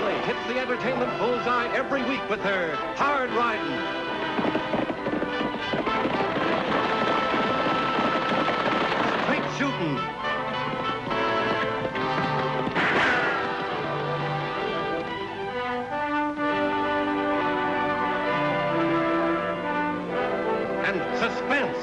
Oakley hits the entertainment bullseye every week with her hard riding. Straight shooting. And suspense.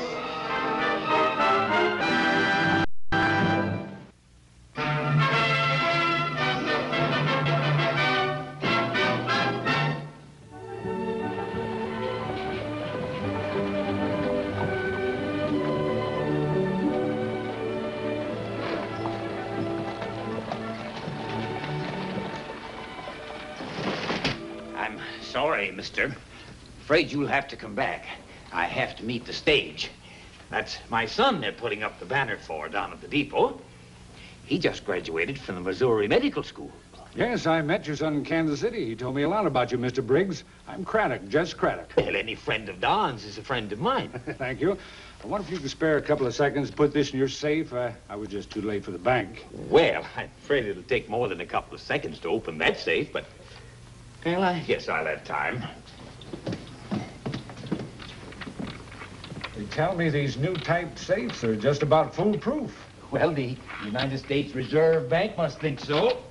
Sorry, mister. Afraid you'll have to come back. I have to meet the stage. That's my son they're putting up the banner for down at the depot. He just graduated from the Missouri Medical School. Yes, I met your son in Kansas City. He told me a lot about you, Mr. Briggs. I'm Craddock, Jess Craddock. Well, any friend of Don's is a friend of mine. Thank you. I wonder if you could spare a couple of seconds to put this in your safe. I was just too late for the bank. Well, I'm afraid it'll take more than a couple of seconds to open that safe, but... well, I guess I'll have time. They tell me these new type safes are just about foolproof. Well, the United States Reserve Bank must think so.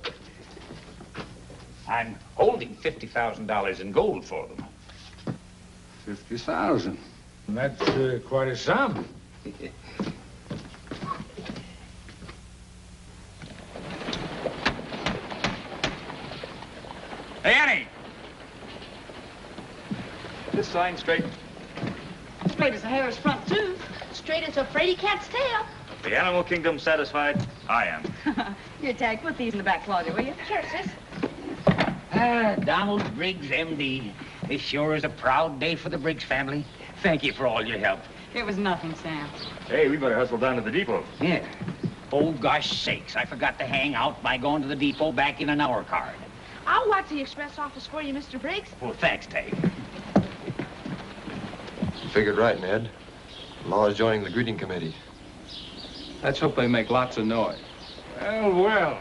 I'm holding $50,000 in gold for them. 50,000. That's quite a sum. Hey, Annie! This sign straight. Straight as a hare's front tooth. Straight as a fraidy cat's tail. The animal kingdom satisfied? I am. Here, Tagg, put these in the back closet, will you? Sure, sis. Donald Briggs, M.D. This sure is a proud day for the Briggs family. Thank you for all your help. It was nothing, Sam. Hey, we better hustle down to the depot. Yeah. Oh, gosh sakes, I forgot to hang out by going to the depot back in an hour card. I'll watch the express office for you, Mr. Briggs. Well, thanks, Tagg. You figured right, Ned. Laura's joining the greeting committee. Let's hope they make lots of noise. Well,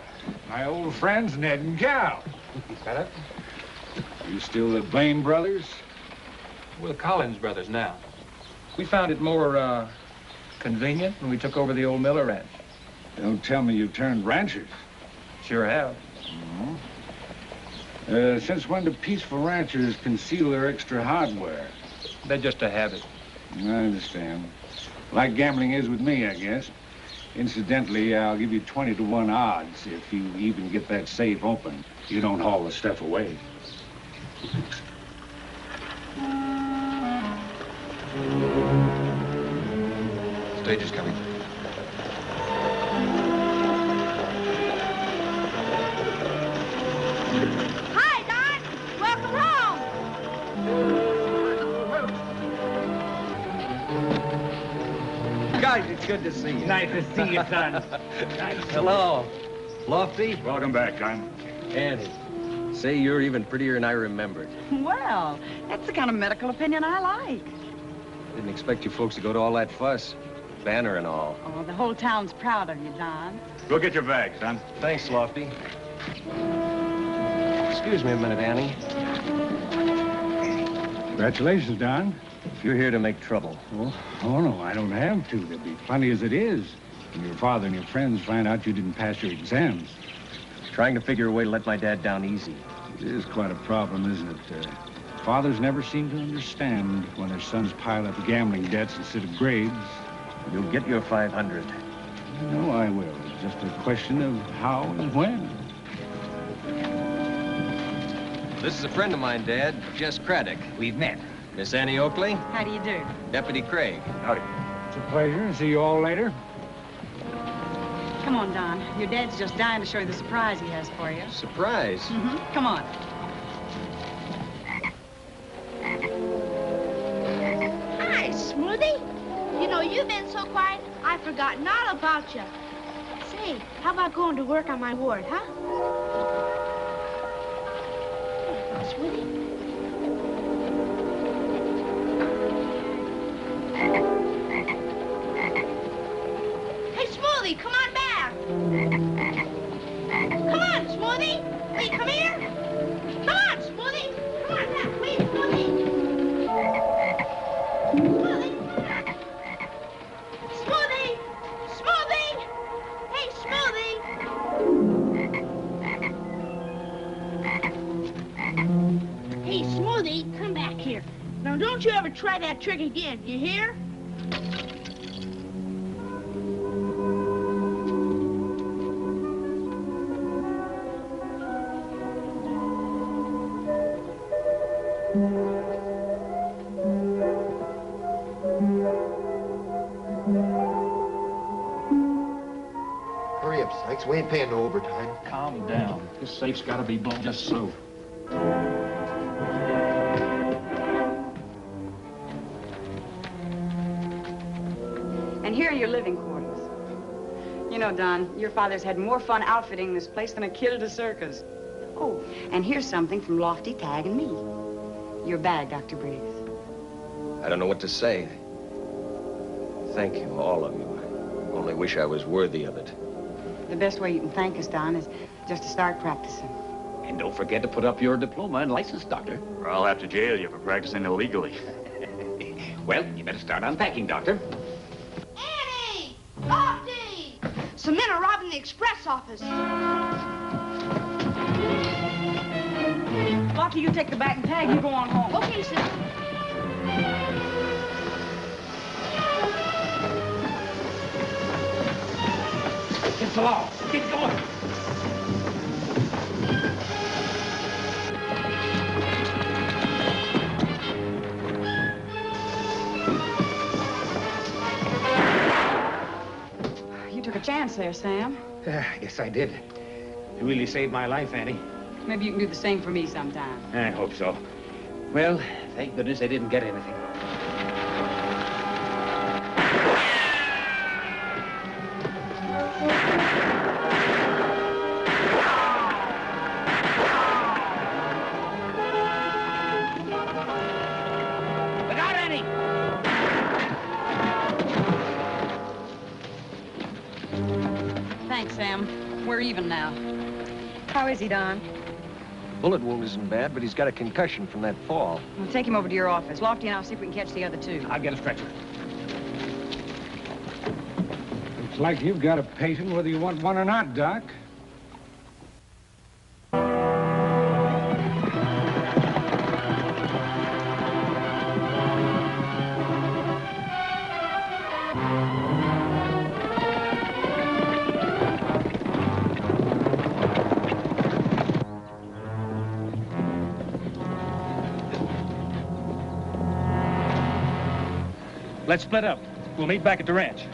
my old friends, Ned and Cal. Got it? You still the Blaine brothers? We're the Collins brothers now. We found it more, convenient when we took over the old Miller Ranch. Don't tell me you turned ranchers. Sure have. Since when do peaceful ranchers conceal their extra hardware? They're just a habit. I understand. Like gambling is with me, I guess. Incidentally, I'll give you 20 to 1 odds if you even get that safe open. You don't haul the stuff away. Stage is coming. Hi, Don. Welcome home. Guys, it's good to see you. Nice to see you, son. Hello. Lofty? Welcome back, Don. Annie. Say, you're even prettier than I remembered. Well, that's the kind of medical opinion I like. Didn't expect you folks to go to all that fuss. Banner and all. Oh, the whole town's proud of you, Don. Go get your bag, son. Thanks, Lofty. Excuse me a minute, Annie. Congratulations, Don. You're here to make trouble. Oh, no, I don't have to. There'll be plenty as it is. When your father and your friends find out you didn't pass your exams. Trying to figure a way to let my dad down easy. It is quite a problem, isn't it? Fathers never seem to understand when their sons pile up gambling debts instead of grades. You'll get your 500. No, I will. It's just a question of how and when. This is a friend of mine, Dad, Jess Craddock. We've met. Miss Annie Oakley, How do you do? Deputy Craig. Howdy. It's a pleasure. See you all later. Come on, Don. Your dad's just dying to show you the surprise he has for you. Surprise. Come on. Hi, Smoothie. You know, you've been so quiet, I forgot all about you. Say, how about going to work on my ward, huh? Smoothie? Hey, Smoothie, come on back. Come on, Smoothie. Hey, come here. Now, don't you ever try that trick again, you hear? Hurry up, Sykes. We ain't paying no overtime. Calm down. This safe's got to be blown just so. And here are your living quarters. You know, Don, your father's had more fun outfitting this place than a kid at a circus. Oh, and here's something from Lofty, Tagg, and me. Your bag, Dr. Briggs. I don't know what to say. Thank you, all of you. I only wish I was worthy of it. The best way you can thank us, Don, is just to start practicing. And don't forget to put up your diploma and license, Doctor. Or I'll have to jail you for practicing illegally. Well, you better start unpacking, Doctor. Annie! Lofty! Some men are robbing the express office. Lofty, you take the bag and Tagg, you go on home. Okay, sir. Get the law. Get going. You took a chance there, Sam. Yes, I did. You really saved my life, Annie. Maybe you can do the same for me sometime. I hope so. Well, thank goodness I didn't get anything. Look out, Annie! Thanks, Sam. We're even now. How is he, Don? Bullet wound isn't bad, but he's got a concussion from that fall. We'll take him over to your office. Lofty and I'll see if we can catch the other two. I'll get a stretcher. Looks like you've got a patient whether you want one or not, Doc. Let's split up. We'll meet back at the ranch.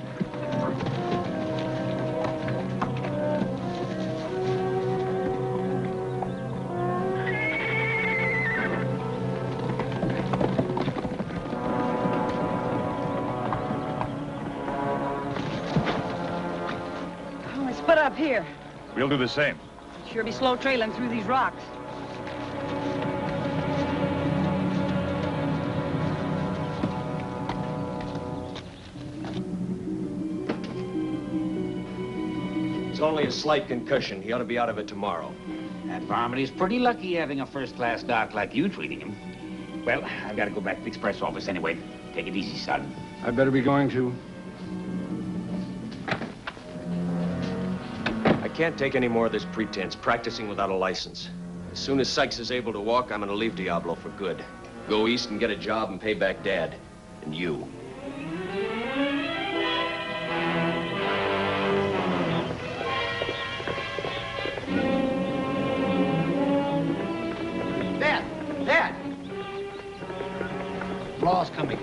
Oh, let's split up here. We'll do the same. Sure be slow trailing through these rocks. It's only a slight concussion. He ought to be out of it tomorrow. That varmint is pretty lucky having a first-class doc like you treating him. Well, I've got to go back to the express office anyway. Take it easy, son. I'd better be going to. I can't take any more of this pretense, practicing without a license. As soon as Sykes is able to walk, I'm going to leave Diablo for good. Go east and get a job and pay back Dad. And you. Dad! Law's coming.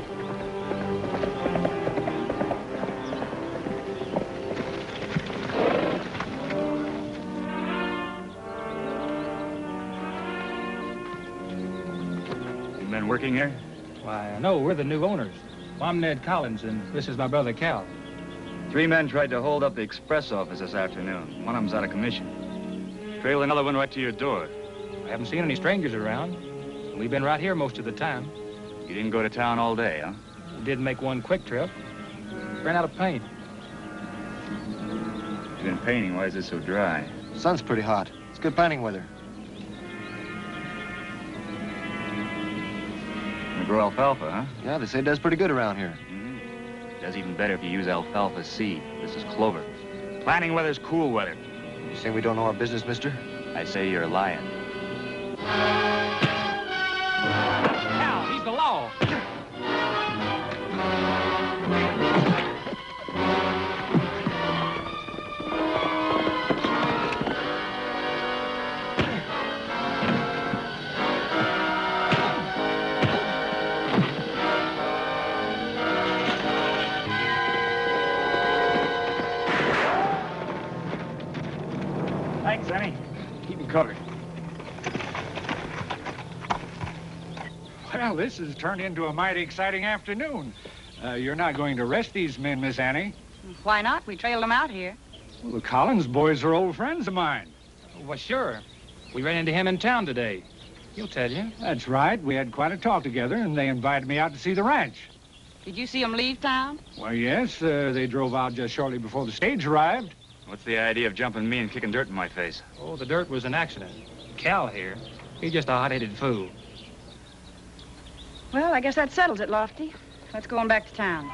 You men working here? Why, no, we're the new owners. Well, I'm Ned Collins, and this is my brother Cal. 3 men tried to hold up the express office this afternoon. One of them's out of commission. Trailed another one right to your door. I haven't seen any strangers around. We've been right here most of the time. You didn't go to town all day, huh? We did make one quick trip. Ran out of paint. You've been painting. Why is it so dry? Sun's pretty hot. It's good painting weather. You grow alfalfa, huh? Yeah, they say it does pretty good around here. Mm-hmm. Does even better if you use alfalfa seed. This is clover. Planting weather's cool weather. You saying we don't know our business, mister? I say you're lying. Cal, he's the law. Keep him covered. Well, this has turned into a mighty exciting afternoon. You're not going to arrest these men, Miss Annie? Why not? We trailed them out here. Well, the Collins boys are old friends of mine. Well, sure. We ran into him in town today. He'll tell you. That's right. We had quite a talk together, and they invited me out to see the ranch. Did you see them leave town? Well, yes. They drove out just shortly before the stage arrived. What's the idea of jumping me and kicking dirt in my face? Oh, the dirt was an accident. Cal here, he's just a hot-headed fool. Well, I guess that settles it, Lofty. Let's go on back to town.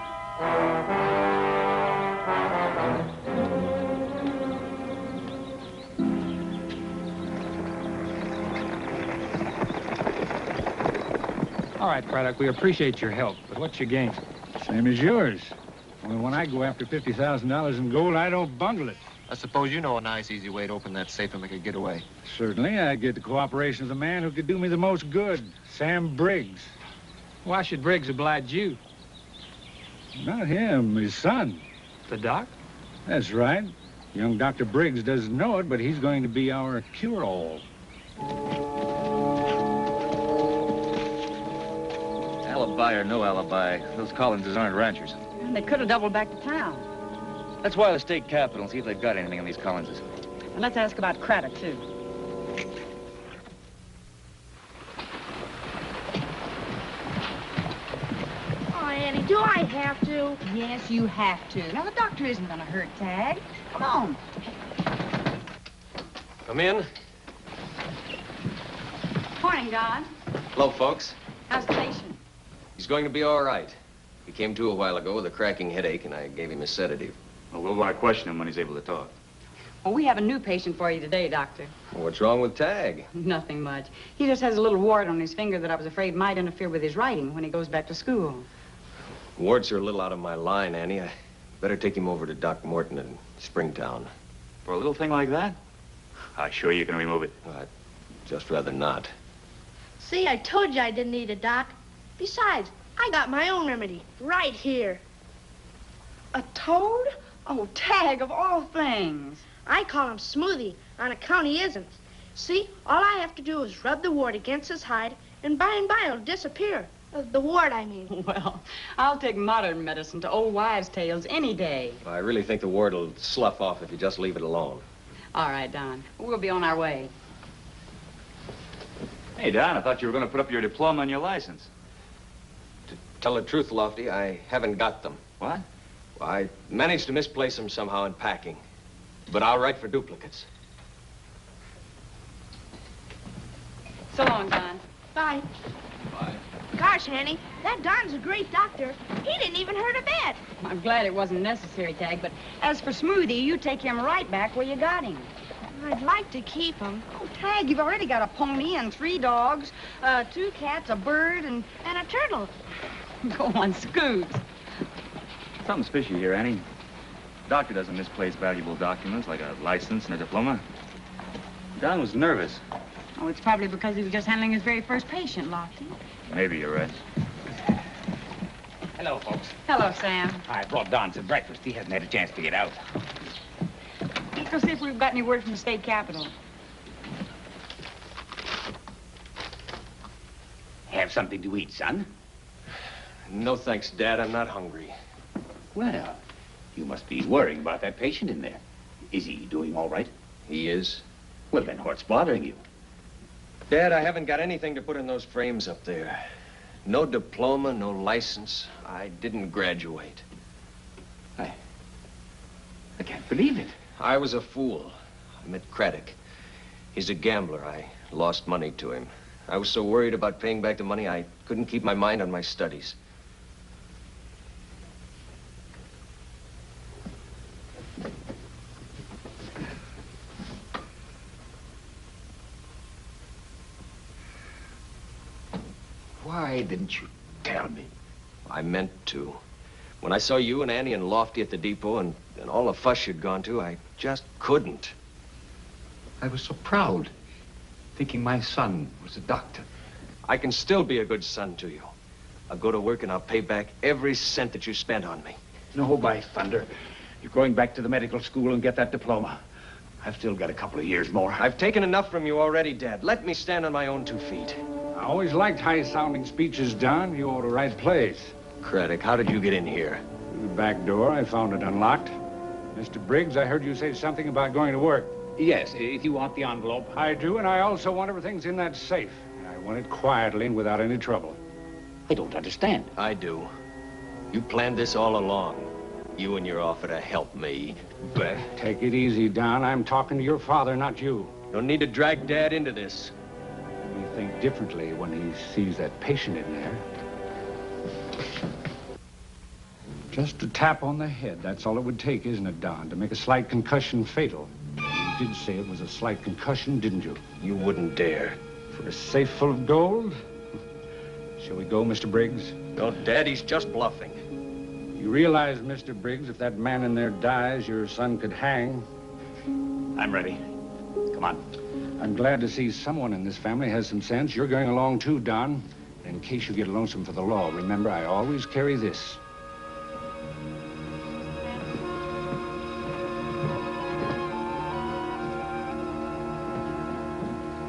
All right, Craddock, we appreciate your help, but what's your game? Same as yours. Only when I go after $50,000 in gold, I don't bundle it. I suppose you know a nice, easy way to open that safe and make a getaway. Certainly, I'd get the cooperation of the man who could do me the most good, Sam Briggs. Why should Briggs oblige you? Not him, his son. The doc? That's right. Young Dr. Briggs doesn't know it, but he's going to be our cure-all. Alibi or no alibi, those Collinses aren't ranchers. And they could have doubled back to town. Let's wire the state capitol and see if they've got anything on these Collinses. And let's ask about Craddock, too. Oh, Annie, do I have to? Yes, you have to. Now, the doctor isn't going to hurt Tagg. Come on. Come in. Morning, Don. Hello, folks. How's the patient? He's going to be all right. He came to a while ago with a cracking headache, and I gave him a sedative. Well, we'll want to question him when he's able to talk. Well, we have a new patient for you today, Doctor. Well, what's wrong with Tagg? Nothing much. He just has a little wart on his finger that I was afraid might interfere with his writing when he goes back to school. Warts are a little out of my line, Annie. I better take him over to Doc Morton in Springtown. For a little thing like that? I'm sure you can remove it. I'd just rather not. See, I told you I didn't need a doc. Besides, I got my own remedy right here. A toad? Oh, Tagg, of all things. I call him Smoothie on account he isn't. See, all I have to do is rub the wart against his hide, and by and by it'll disappear. The wart, I mean. Well, I'll take modern medicine to old wives' tales any day. I really think the wart will slough off if you just leave it alone. All right, Don. We'll be on our way. Hey, Don, I thought you were going to put up your diploma and your license. To tell the truth, Lofty, I haven't got them. What? Well, I managed to misplace them somehow in packing. But I'll write for duplicates. So long, Don. Bye. Bye. Gosh, Annie, that Don's a great doctor. He didn't even hurt a bit. I'm glad it wasn't necessary, Tagg, but as for Smoothie, you take him right back where you got him. I'd like to keep him. Oh, Tagg, you've already got a pony and 3 dogs, 2 cats, a bird, and And a turtle. go on, Scoot. Something's fishy here, Annie. Doctor doesn't misplace valuable documents like a license and a diploma. Don was nervous. Oh, it's probably because he was just handling his very first patient, Lofty. Maybe you're right. Hello, folks. Hello, Sam. I brought Don some breakfast. He hasn't had a chance to get out. Let's go see if we've got any word from the state capitol. Have something to eat, son? No thanks, Dad. I'm not hungry. Well, you must be worrying about that patient in there. Is he doing all right? He is. Well, then what's bothering you? Dad, I haven't got anything to put in those frames up there. No diploma, no license. I didn't graduate. I can't believe it. I was a fool. I met Craddock. He's a gambler. I lost money to him. I was so worried about paying back the money, I couldn't keep my mind on my studies. Why didn't you tell me? I meant to. When I saw you and Annie and Lofty at the depot and all the fuss you'd gone to, I just couldn't. I was so proud, thinking my son was a doctor. I can still be a good son to you. I'll go to work and I'll pay back every cent that you spent on me. No, by thunder. You're going back to the medical school and get that diploma. I've still got a couple of years more. I've taken enough from you already, Dad. Let me stand on my own 2 feet. I always liked high-sounding speeches, Don. You ought to write plays. Craddock, how did you get in here? Through the back door, I found it unlocked. Mr. Briggs, I heard you say something about going to work. Yes, if you want the envelope. I do, and I also want everything's in that safe. And I want it quietly and without any trouble. I don't understand. I do. You planned this all along. You and your offer to help me. But Take it easy, Don. I'm talking to your father, not you. Don't need to drag Dad into this. He think differently when he sees that patient in there. Just a tap on the head. That's all it would take, isn't it, Don, to make a slight concussion fatal? You did say it was a slight concussion, didn't you? You wouldn't dare. For a safe full of gold? Shall we go, Mr. Briggs? No, Dad, he's just bluffing. You realize, Mr. Briggs, if that man in there dies, your son could hang. I'm ready. Come on. I'm glad to see someone in this family has some sense. You're going along too, Don. In case you get lonesome for the law, remember, I always carry this.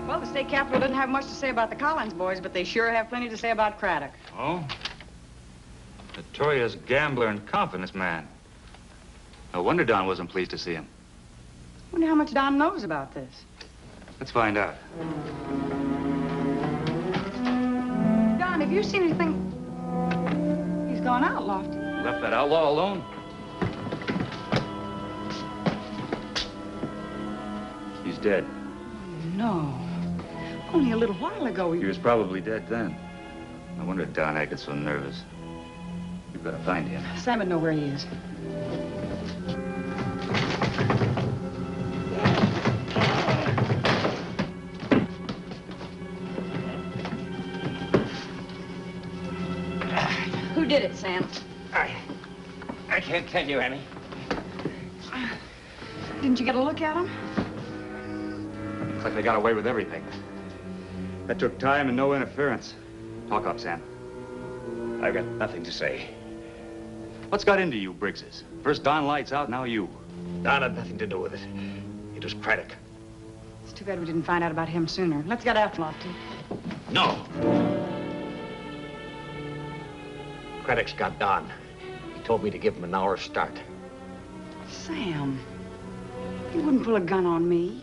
Well, the state capitol doesn't have much to say about the Collins boys, but they sure have plenty to say about Craddock. Oh? Notorious gambler and confidence man. No wonder Don wasn't pleased to see him. Wonder how much Don knows about this. Let's find out. Don, have you seen anything? He's gone out, Lofty. Left that outlaw alone? He's dead. No. Only a little while ago He was probably dead then. No wonder Don acted so nervous. We've got to find him. Sam would know where he is. Who did it, Sam? I can't tell you, Annie. Didn't you get a look at him? Looks like they got away with everything. That took time and no interference. Talk up, Sam. I've got nothing to say. What's got into you, Briggses? First Don lights out, now you. Don had nothing to do with it. It was Craddock. It's too bad we didn't find out about him sooner. Let's get out, Lofty. No. Craddock's got Don. He told me to give him an hour's start. Sam, you wouldn't pull a gun on me.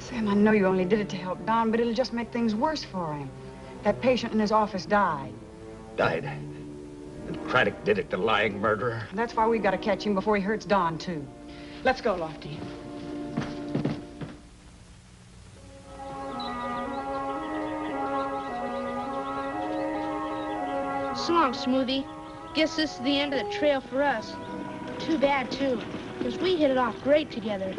Sam, I know you only did it to help Don, but it'll just make things worse for him. That patient in his office died. Died. And Craddock did it, the lying murderer. And that's why we've got to catch him before he hurts Don, too. Let's go, Lofty. So long, Smoothie. Guess this is the end of the trail for us. Too bad, too, because we hit it off great together.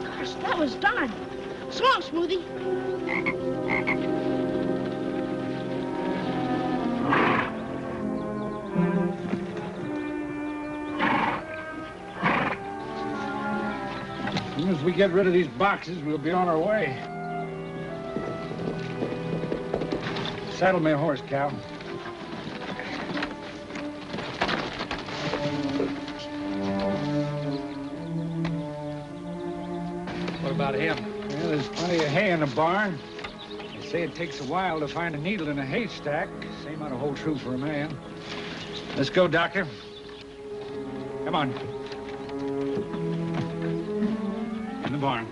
Gosh, that was Don. So long, Smoothie. As soon as we get rid of these boxes, we'll be on our way. Saddle me a horse, Cal. What about him? Well, there's plenty of hay in the barn. They say it takes a while to find a needle in a haystack. Same ought to hold true for a man. Let's go, Doctor. Come on. In the barn.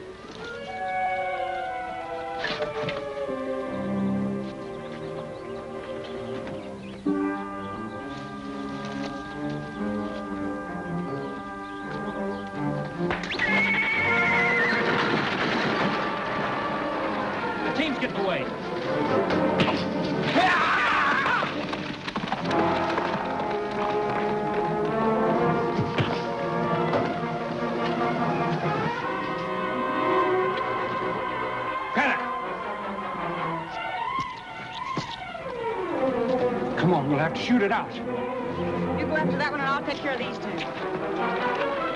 The team's getting away. Come on, we'll have to shoot it out. You go after that one, and I'll take care of these two.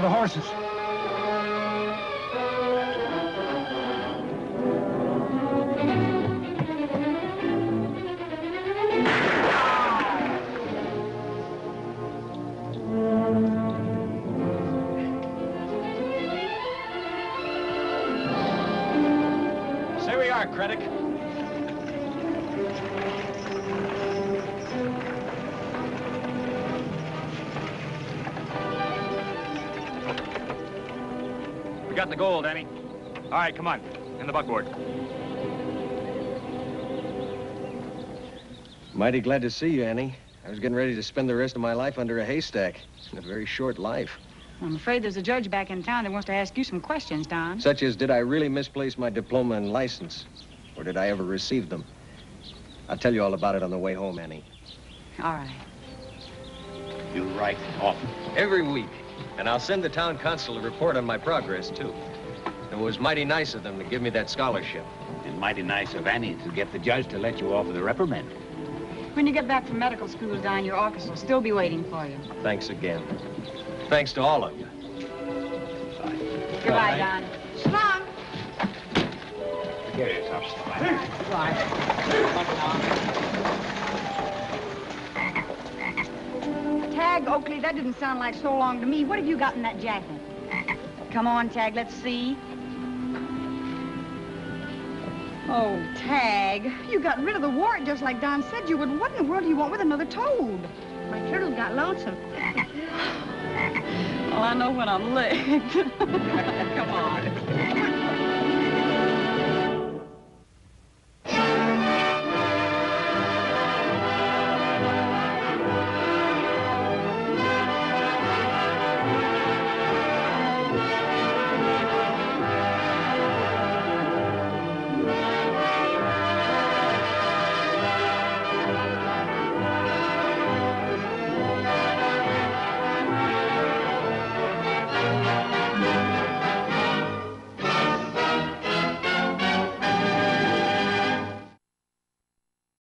for the horses. Here we are, Craddock. We got the gold, Annie. All right, come on. In the buckboard. Mighty glad to see you, Annie. I was getting ready to spend the rest of my life under a haystack. A very short life. I'm afraid there's a judge back in town that wants to ask you some questions, Don. Such as, did I really misplace my diploma and license? Or did I ever receive them? I'll tell you all about it on the way home, Annie. All right. You write often. Every week. And I'll send the town consul a report on my progress, too. It was mighty nice of them to give me that scholarship. And mighty nice of Annie to get the judge to let you off with a reprimand. When you get back from medical school, Don, your orchestra will still be waiting for you. Thanks again. Thanks to all of you. Bye. Goodbye, Don. Slung. Get yourself started. Tagg Oakley, that didn't sound like so long to me. What have you got in that jacket? Come on, Tagg, let's see. Oh, Tagg, you got rid of the warrant just like Don said you would. What in the world do you want with another toad? My turtle got lonesome. Well, I know when I'm licked. Come on.